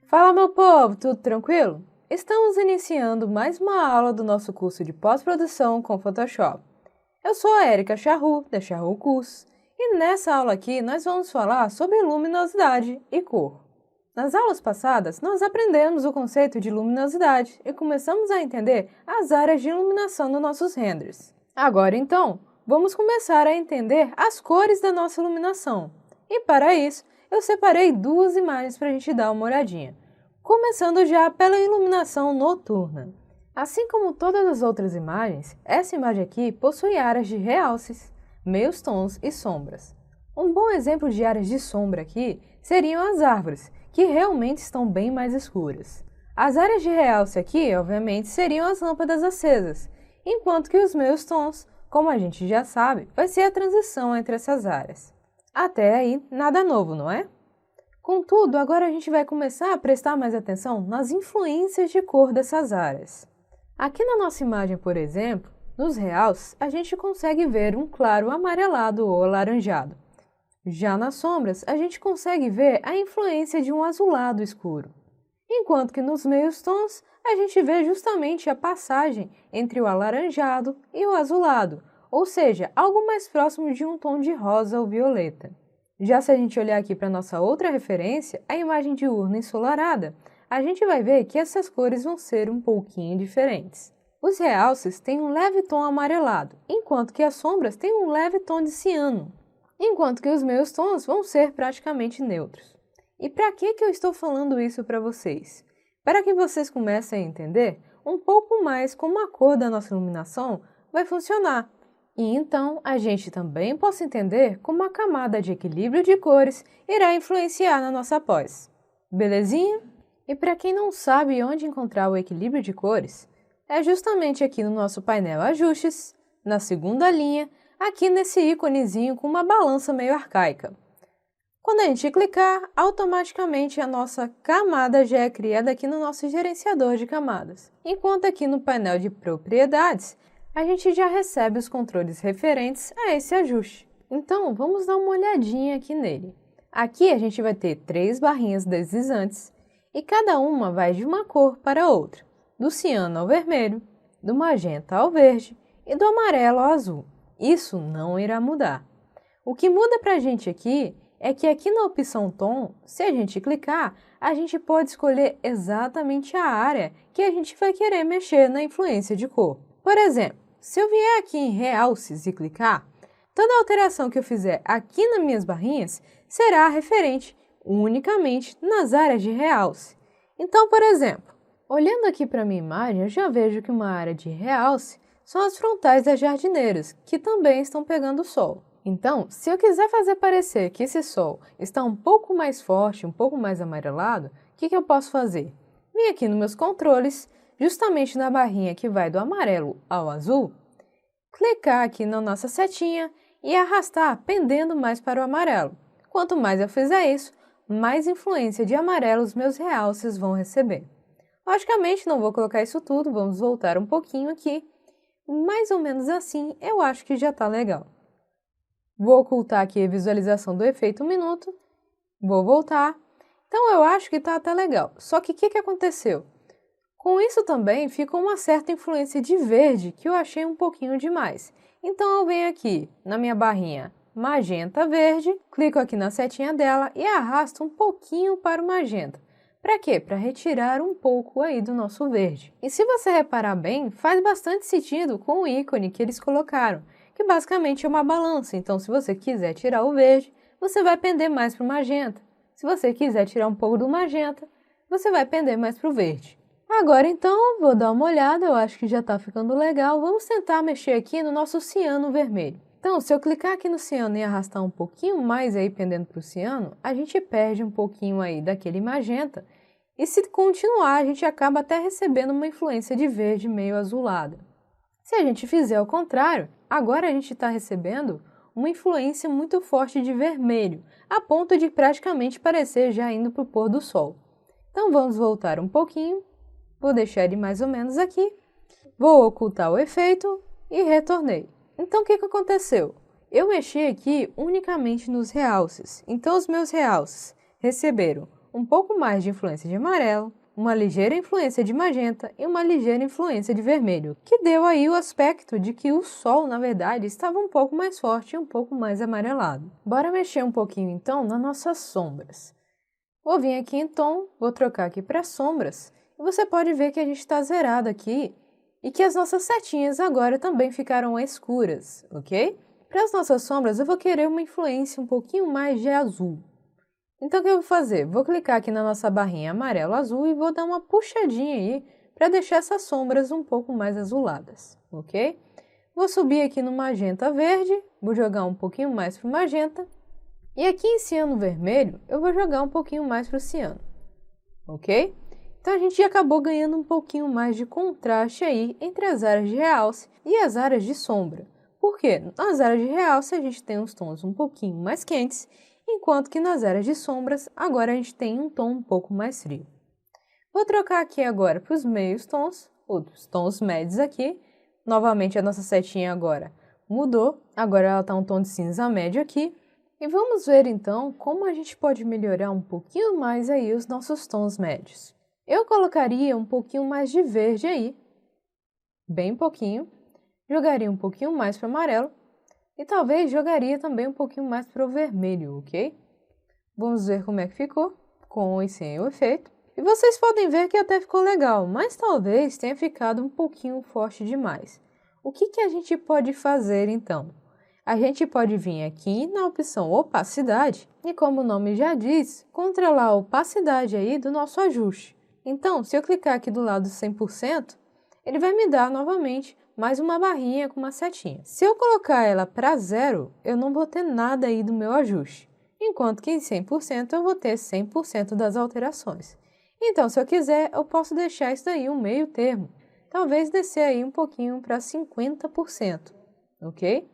Fala, meu povo, tudo tranquilo? Estamos iniciando mais uma aula do nosso curso de pós-produção com Photoshop. Eu sou a Erika Charru, da Charru Cursos, e nessa aula aqui nós vamos falar sobre luminosidade e cor. Nas aulas passadas, nós aprendemos o conceito de luminosidade e começamos a entender as áreas de iluminação nos nossos renders. Agora, então, vamos começar a entender as cores da nossa iluminação. E para isso, eu separei duas imagens para a gente dar uma olhadinha. Começando já pela iluminação noturna. Assim como todas as outras imagens, essa imagem aqui possui áreas de realces, meios tons e sombras. Um bom exemplo de áreas de sombra aqui seriam as árvores, que realmente estão bem mais escuras. As áreas de realce aqui, obviamente, seriam as lâmpadas acesas, enquanto que os meios tons, como a gente já sabe, vai ser a transição entre essas áreas. Até aí, nada novo, não é? Contudo, agora a gente vai começar a prestar mais atenção nas influências de cor dessas áreas. Aqui na nossa imagem, por exemplo, nos realces, a gente consegue ver um claro amarelado ou alaranjado. Já nas sombras, a gente consegue ver a influência de um azulado escuro. Enquanto que nos meios tons, a gente vê justamente a passagem entre o alaranjado e o azulado, ou seja, algo mais próximo de um tom de rosa ou violeta. Já se a gente olhar aqui para nossa outra referência, a imagem diurna ensolarada, a gente vai ver que essas cores vão ser um pouquinho diferentes. Os realces têm um leve tom amarelado, enquanto que as sombras têm um leve tom de ciano, enquanto que os meios tons vão ser praticamente neutros. E para que eu estou falando isso para vocês? Para que vocês comecem a entender um pouco mais como a cor da nossa iluminação vai funcionar. E então a gente também possa entender como a camada de equilíbrio de cores irá influenciar na nossa pós. Belezinha? E para quem não sabe onde encontrar o equilíbrio de cores, é justamente aqui no nosso painel Ajustes, na segunda linha, aqui nesse íconezinho com uma balança meio arcaica. Quando a gente clicar, automaticamente a nossa camada já é criada aqui no nosso gerenciador de camadas, enquanto aqui no painel de propriedades, a gente já recebe os controles referentes a esse ajuste. Então, vamos dar uma olhadinha aqui nele. Aqui a gente vai ter 3 barrinhas deslizantes e cada uma vai de uma cor para outra, do ciano ao vermelho, do magenta ao verde e do amarelo ao azul. Isso não irá mudar. O que muda para a gente aqui é que aqui na opção tom, se a gente clicar, a gente pode escolher exatamente a área que a gente vai querer mexer na influência de cor. Por exemplo, se eu vier aqui em realces e clicar, toda alteração que eu fizer aqui nas minhas barrinhas será referente unicamente nas áreas de realce. Então, por exemplo, olhando aqui para a minha imagem, eu já vejo que uma área de realce são as frontais das jardineiras, que também estão pegando sol. Então, se eu quiser fazer parecer que esse sol está um pouco mais forte, um pouco mais amarelado, o que eu posso fazer? Vim aqui nos meus controles, justamente na barrinha que vai do amarelo ao azul, clicar aqui na nossa setinha e arrastar pendendo mais para o amarelo. Quanto mais eu fizer isso, mais influência de amarelo os meus realces vão receber. Logicamente, não vou colocar isso tudo, vamos voltar um pouquinho aqui. Mais ou menos assim, eu acho que já está legal. Vou ocultar aqui a visualização do efeito 1 minuto, vou voltar. Então, eu acho que está até legal. Só que o que aconteceu? Com isso também ficou uma certa influência de verde que eu achei um pouquinho demais. Então eu venho aqui na minha barrinha magenta verde, clico aqui na setinha dela e arrasto um pouquinho para o magenta. Para quê? Para retirar um pouco aí do nosso verde. E se você reparar bem, faz bastante sentido com o ícone que eles colocaram, que basicamente é uma balança. Então se você quiser tirar o verde, você vai pender mais para o magenta. Se você quiser tirar um pouco do magenta, você vai pender mais para o verde. Agora então, vou dar uma olhada, eu acho que já está ficando legal. Vamos tentar mexer aqui no nosso ciano vermelho. Então, se eu clicar aqui no ciano e arrastar um pouquinho mais aí pendendo para o ciano, a gente perde um pouquinho aí daquele magenta. E se continuar, a gente acaba até recebendo uma influência de verde meio azulada. Se a gente fizer ao contrário, agora a gente está recebendo uma influência muito forte de vermelho, a ponto de praticamente parecer já indo para o pôr do sol. Então, vamos voltar um pouquinho. Vou deixar ele mais ou menos aqui, vou ocultar o efeito e retornei. Então, o que aconteceu? Eu mexi aqui unicamente nos realces, então os meus realces receberam um pouco mais de influência de amarelo, uma ligeira influência de magenta e uma ligeira influência de vermelho, que deu aí o aspecto de que o sol, na verdade, estava um pouco mais forte e um pouco mais amarelado. Bora mexer um pouquinho então nas nossas sombras. Vou vir aqui em tom, vou trocar aqui para sombras, e você pode ver que a gente está zerado aqui e que as nossas setinhas agora também ficaram escuras, ok? Para as nossas sombras eu vou querer uma influência um pouquinho mais de azul. Então o que eu vou fazer? Vou clicar aqui na nossa barrinha amarelo-azul e vou dar uma puxadinha aí para deixar essas sombras um pouco mais azuladas, ok? Vou subir aqui no magenta verde, vou jogar um pouquinho mais para o magenta. E aqui em ciano vermelho, eu vou jogar um pouquinho mais para o ciano, ok? Então a gente acabou ganhando um pouquinho mais de contraste aí entre as áreas de realce e as áreas de sombra. Por quê? Nas áreas de realce a gente tem uns tons um pouquinho mais quentes, enquanto que nas áreas de sombras agora a gente tem um tom um pouco mais frio. Vou trocar aqui agora para os meios tons, os tons médios aqui. Novamente a nossa setinha agora mudou, agora ela está um tom de cinza médio aqui. E vamos ver então como a gente pode melhorar um pouquinho mais aí os nossos tons médios. Eu colocaria um pouquinho mais de verde aí, bem pouquinho, jogaria um pouquinho mais para o amarelo e talvez jogaria também um pouquinho mais para o vermelho, ok? Vamos ver como é que ficou, com e sem o efeito. E vocês podem ver que até ficou legal, mas talvez tenha ficado um pouquinho forte demais. O que a gente pode fazer então? A gente pode vir aqui na opção opacidade e, como o nome já diz, controlar a opacidade aí do nosso ajuste. Então, se eu clicar aqui do lado 100%, ele vai me dar novamente mais uma barrinha com uma setinha. Se eu colocar ela para 0, eu não vou ter nada aí do meu ajuste, enquanto que em 100% eu vou ter 100% das alterações. Então, se eu quiser, eu posso deixar isso aí um meio termo, talvez descer aí um pouquinho para 50%, ok?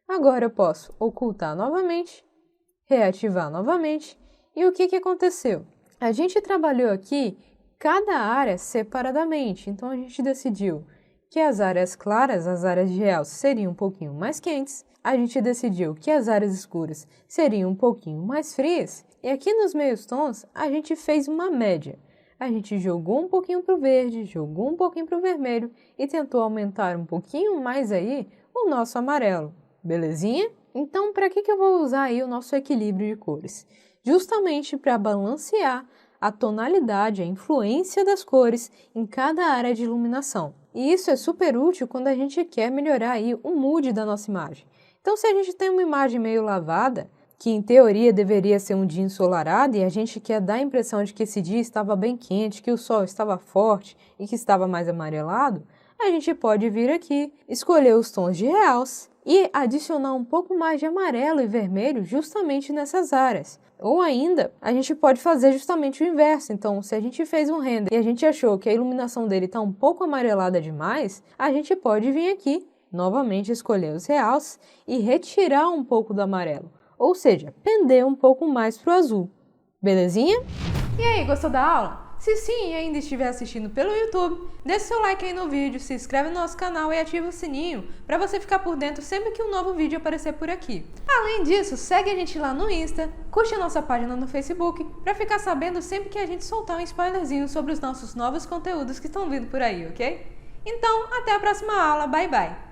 Agora eu posso ocultar novamente, reativar novamente, e o que aconteceu? A gente trabalhou aqui cada área separadamente, então a gente decidiu que as áreas claras, as áreas de realce, seriam um pouquinho mais quentes, a gente decidiu que as áreas escuras seriam um pouquinho mais frias, e aqui nos meios tons a gente fez uma média. A gente jogou um pouquinho para o verde, jogou um pouquinho para o vermelho e tentou aumentar um pouquinho mais aí o nosso amarelo. Belezinha? Então, para que eu vou usar aí o nosso equilíbrio de cores? Justamente para balancear a tonalidade, a influência das cores em cada área de iluminação. E isso é super útil quando a gente quer melhorar aí o mood da nossa imagem. Então, se a gente tem uma imagem meio lavada, que em teoria deveria ser um dia ensolarado e a gente quer dar a impressão de que esse dia estava bem quente, que o sol estava forte e que estava mais amarelado, a gente pode vir aqui, escolher os tons de realce e adicionar um pouco mais de amarelo e vermelho justamente nessas áreas. Ou ainda, a gente pode fazer justamente o inverso. Então, se a gente fez um render e a gente achou que a iluminação dele está um pouco amarelada demais, a gente pode vir aqui, novamente escolher os realces e retirar um pouco do amarelo. Ou seja, pender um pouco mais para o azul. Belezinha? E aí, gostou da aula? Se sim e ainda estiver assistindo pelo YouTube, deixe seu like aí no vídeo, se inscreve no nosso canal e ativa o sininho para você ficar por dentro sempre que um novo vídeo aparecer por aqui. Além disso, segue a gente lá no Insta, curte a nossa página no Facebook para ficar sabendo sempre que a gente soltar um spoilerzinho sobre os nossos novos conteúdos que estão vindo por aí, ok? Então, até a próxima aula, bye bye!